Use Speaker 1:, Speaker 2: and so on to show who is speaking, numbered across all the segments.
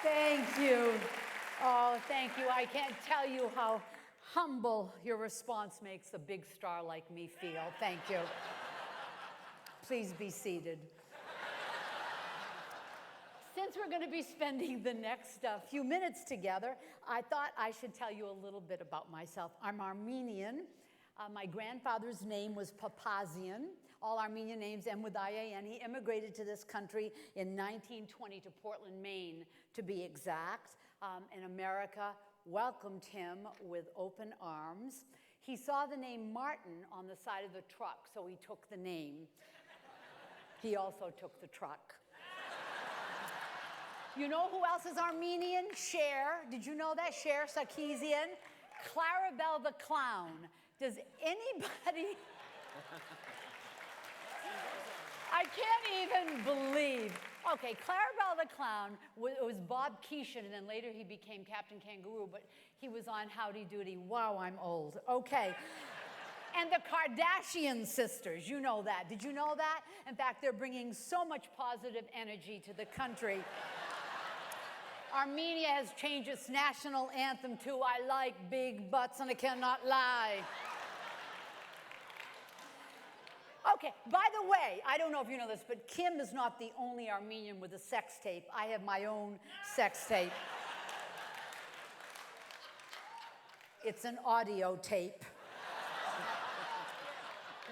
Speaker 1: Thank you. Oh, thank you. I can't tell you how humble your response makes a big star like me feel. Thank you. Please be seated. Since we're going to be spending the next few minutes together, I thought I should tell you a little bit about myself. I'm Armenian. My grandfather's name was Papazian. All Armenian names end with I-A-N. He immigrated to this country in 1920 to Portland, Maine, to be exact. And America welcomed him with open arms. He saw the name Martin on the side of the truck, so he took the name. He also took the truck. You know who else is Armenian? Cher. Did you know that? Cher Sarkeesian. Clarabelle the Clown. Does anybody... I can't even believe. Okay, Clarabelle the Clown was Bob Keeshan, and then later he became Captain Kangaroo, but he was on Howdy Doody. Wow, I'm old. Okay. And the Kardashian sisters, you know that. Did you know that? In fact, they're bringing so much positive energy to the country. Armenia has changed its national anthem to I like big butts and I cannot lie. Okay, by the way, I don't know if you know this, but Kim is not the only Armenian with a sex tape. I have my own sex tape. It's an audio tape.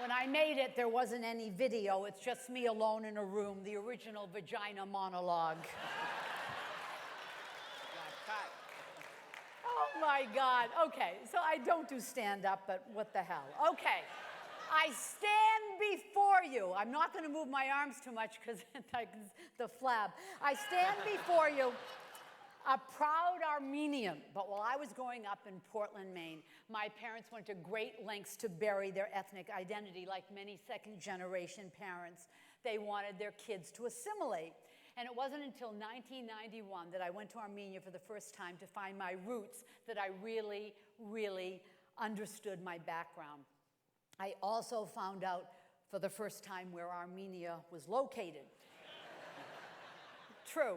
Speaker 1: When I made it, there wasn't any video. It's just me alone in a room, the original vagina monologue. Oh my God. Okay, so I don't do stand-up, but what the hell. Okay, I stand before you. I'm not going to move my arms too much because the flab. I stand before you, a proud Armenian. But while I was growing up in Portland, Maine, my parents went to great lengths to bury their ethnic identity. Like many second-generation parents, they wanted their kids to assimilate. And it wasn't until 1991 that I went to Armenia for the first time to find my roots that I really, really understood my background. I also found out for the first time where Armenia was located. True.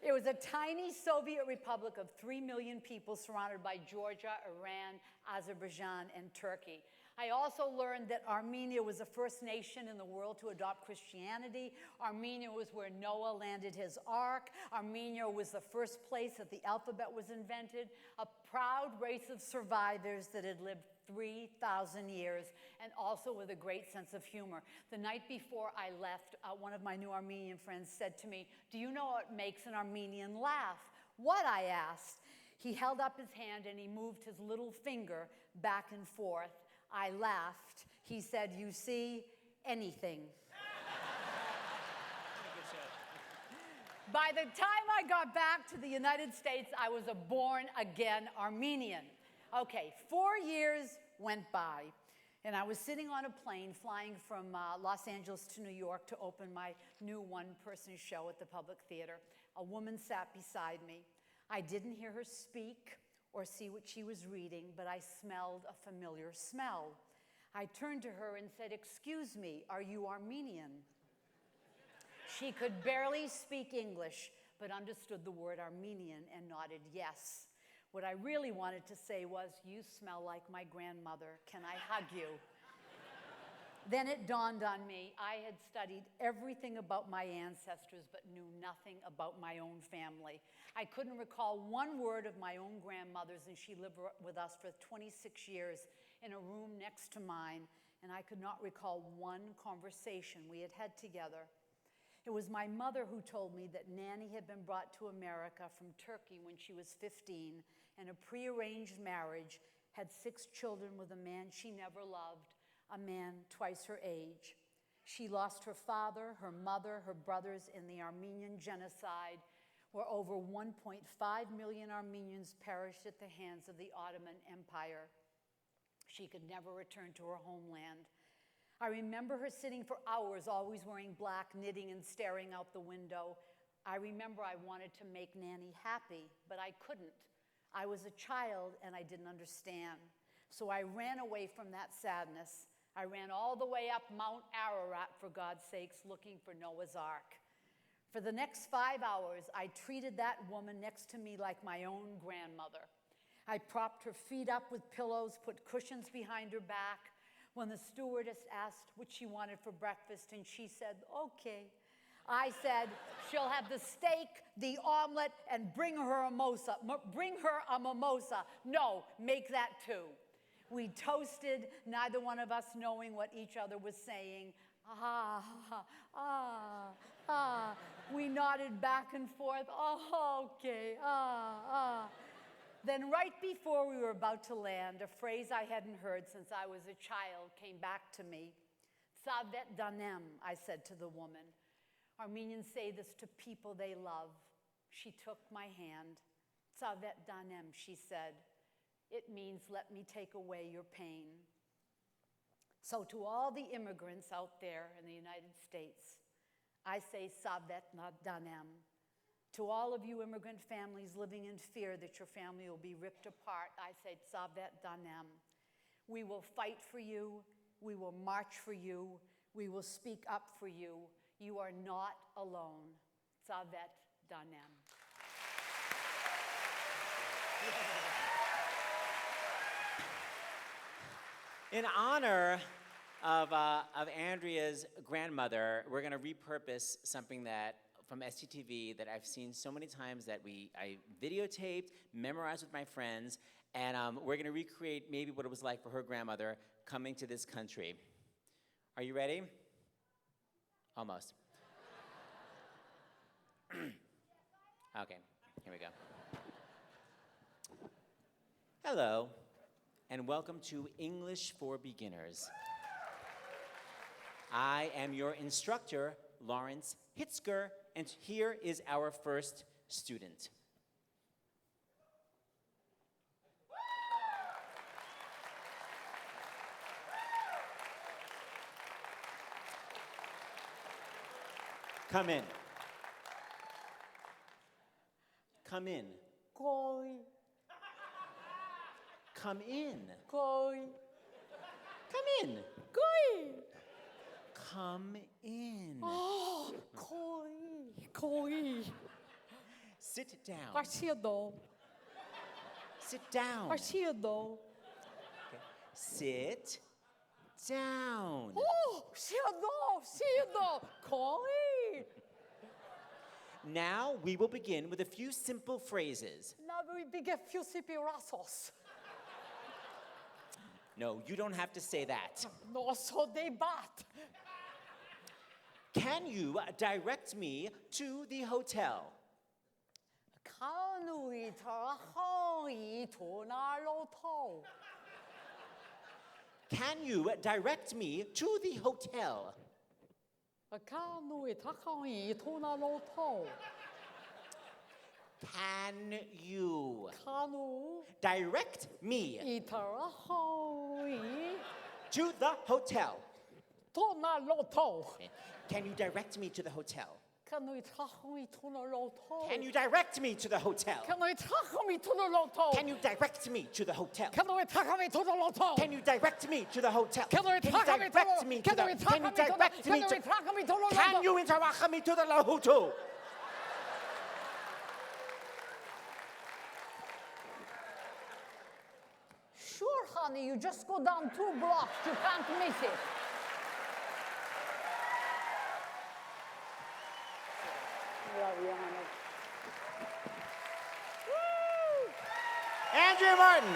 Speaker 1: It was a tiny Soviet republic of 3 million people surrounded by Georgia, Iran, Azerbaijan, and Turkey. I also learned that Armenia was the first nation in the world to adopt Christianity. Armenia was where Noah landed his ark. Armenia was the first place that the alphabet was invented. A proud race of survivors that had lived 3,000 years, and also with a great sense of humor. The night before I left, one of my new Armenian friends said to me, "Do you know what makes an Armenian laugh?" "What?" I asked. He held up his hand and he moved his little finger back and forth. I laughed. He said, "You see, anything." By the time I got back to the United States, I was a born-again Armenian. Okay, 4 years went by, and I was sitting on a plane flying from Los Angeles to New York to open my new one-person show at the Public Theater. A woman sat beside me. I didn't hear her speak or see what she was reading, but I smelled a familiar smell. I turned to her and said, "Excuse me, are you Armenian?" She could barely speak English, but understood the word Armenian and nodded yes. What I really wanted to say was, "You smell like my grandmother. Can I hug you?" Then it dawned on me, I had studied everything about my ancestors, but knew nothing about my own family. I couldn't recall one word of my own grandmother's, and she lived with us for 26 years in a room next to mine, and I could not recall one conversation we had had together. It was my mother who told me that Nanny had been brought to America from Turkey when she was 15, and a prearranged marriage, had 6 children with a man she never loved, a man twice her age. She lost her father, her mother, her brothers in the Armenian genocide, where over 1.5 million Armenians perished at the hands of the Ottoman Empire. She could never return to her homeland. I remember her sitting for hours, always wearing black, knitting and staring out the window. I remember I wanted to make Nanny happy, but I couldn't. I was a child and I didn't understand. So I ran away from that sadness. I ran all the way up Mount Ararat, for God's sakes, looking for Noah's Ark. For the next 5 hours, I treated that woman next to me like my own grandmother. I propped her feet up with pillows, put cushions behind her back. When the stewardess asked what she wanted for breakfast, and she said, okay. I said, she'll have the steak, the omelet, and bring her a mimosa. No, make that too. We toasted, neither one of us knowing what each other was saying. We nodded back and forth. Oh, okay. Then right before we were about to land, a phrase I hadn't heard since I was a child came back to me. Savet danem, I said to the woman. Armenians say this to people they love. She took my hand. Savet danem, she said. It means let me take away your pain. So to all the immigrants out there in the United States, I say Savet danem. To all of you immigrant families living in fear that your family will be ripped apart, I say Savet danem. We will fight for you. We will march for you. We will speak up for you. You are not alone. Savet danem.
Speaker 2: In honor of Andrea's grandmother, we're going to repurpose something that from SCTV that I've seen so many times that I videotaped, memorized with my friends, and we're going to recreate maybe what it was like for her grandmother coming to this country. Are you ready? Almost. Okay, here we go. Hello, and welcome to English for Beginners. I am your instructor, Lawrence Hitzker, and here is our first student. Come in. Come in.
Speaker 1: Koi.
Speaker 2: Come in.
Speaker 1: Koi.
Speaker 2: Come in.
Speaker 1: Koi.
Speaker 2: Come in.
Speaker 1: Oh, koi. Koi.
Speaker 2: Sit down.
Speaker 1: Partido.
Speaker 2: Sit down.
Speaker 1: Partido.
Speaker 2: Sit down.
Speaker 1: Oh, cedo. Koi.
Speaker 2: Now we will begin with a few simple phrases.
Speaker 1: Now we begin few sipirazos.
Speaker 2: No, you don't have to say that.
Speaker 1: No, so they bat.
Speaker 2: Can you direct me to the hotel?
Speaker 1: Kanui tarahoi tonaloto.
Speaker 2: Can you direct me to the hotel?
Speaker 1: Kanui tarahoi tonaloto.
Speaker 2: Can you
Speaker 1: Kanu
Speaker 2: direct me
Speaker 1: itarahoi
Speaker 2: to the hotel?
Speaker 1: tonaloto.
Speaker 2: Can you direct me to the hotel?
Speaker 1: Kanui tarahoi tonaloto.
Speaker 2: Can you direct me to the hotel?
Speaker 1: Kanui tarahoi tonaloto.
Speaker 2: Can you direct me to the hotel?
Speaker 1: Kanui tarahoi tonaloto.
Speaker 2: Can you direct me to the hotel?
Speaker 1: Kanui
Speaker 2: direct me to the hotel? Can you direct me to Can you interact me to the hotel?
Speaker 1: Sure, honey, you just go down 2 blocks. You can't miss it. Love you, honey.
Speaker 2: Andrea Martin.